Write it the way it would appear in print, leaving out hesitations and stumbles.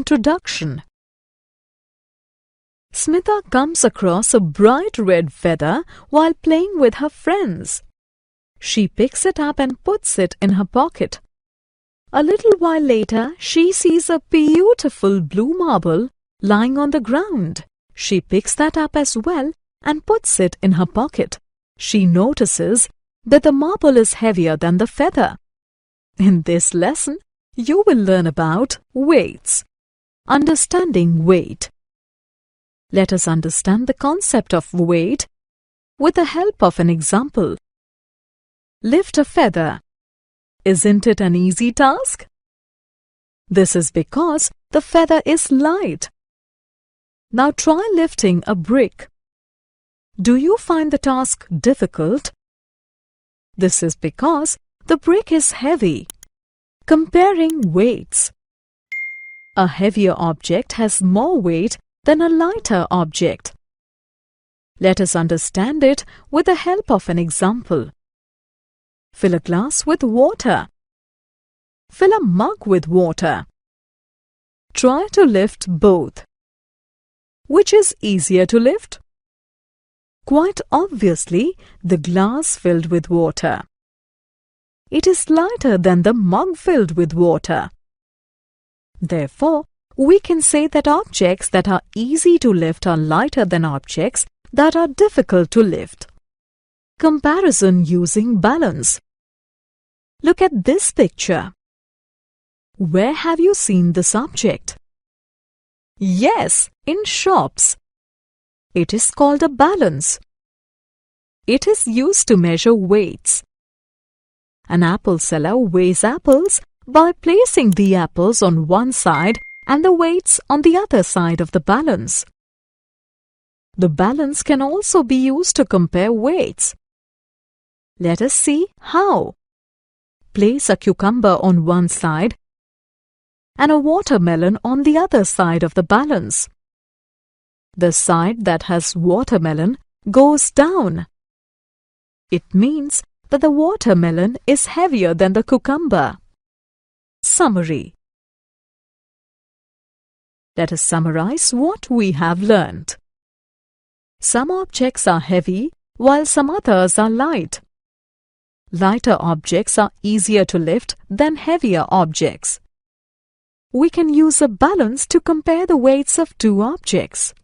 Introduction. Smitha comes across a bright red feather while playing with her friends. She picks it up and puts it in her pocket. A little while later, she sees a beautiful blue marble lying on the ground. She picks that up as well and puts it in her pocket. She notices that the marble is heavier than the feather. In this lesson, you will learn about weights. Understanding weight. Let us understand the concept of weight with the help of an example. Lift a feather. Isn't it an easy task? This is because the feather is light. Now try lifting a brick. Do you find the task difficult? This is because the brick is heavy. Comparing weights. A heavier object has more weight than a lighter object. Let us understand it with the help of an example. Fill a glass with water. Fill a mug with water. Try to lift both. Which is easier to lift? Quite obviously, the glass filled with water. It is lighter than the mug filled with water. Therefore, we can say that objects that are easy to lift are lighter than objects that are difficult to lift. Comparison using balance. Look at this picture. Where have you seen this object? Yes, in shops. It is called a balance. It is used to measure weights. An apple seller weighs apples by placing the apples on one side and the weights on the other side of the balance. The balance can also be used to compare weights. Let us see how. Place a cucumber on one side and a watermelon on the other side of the balance. The side that has watermelon goes down. It means that the watermelon is heavier than the cucumber. Summary. Let us summarize what we have learnt. Some objects are heavy while some others are light. Lighter objects are easier to lift than heavier objects. We can use a balance to compare the weights of two objects.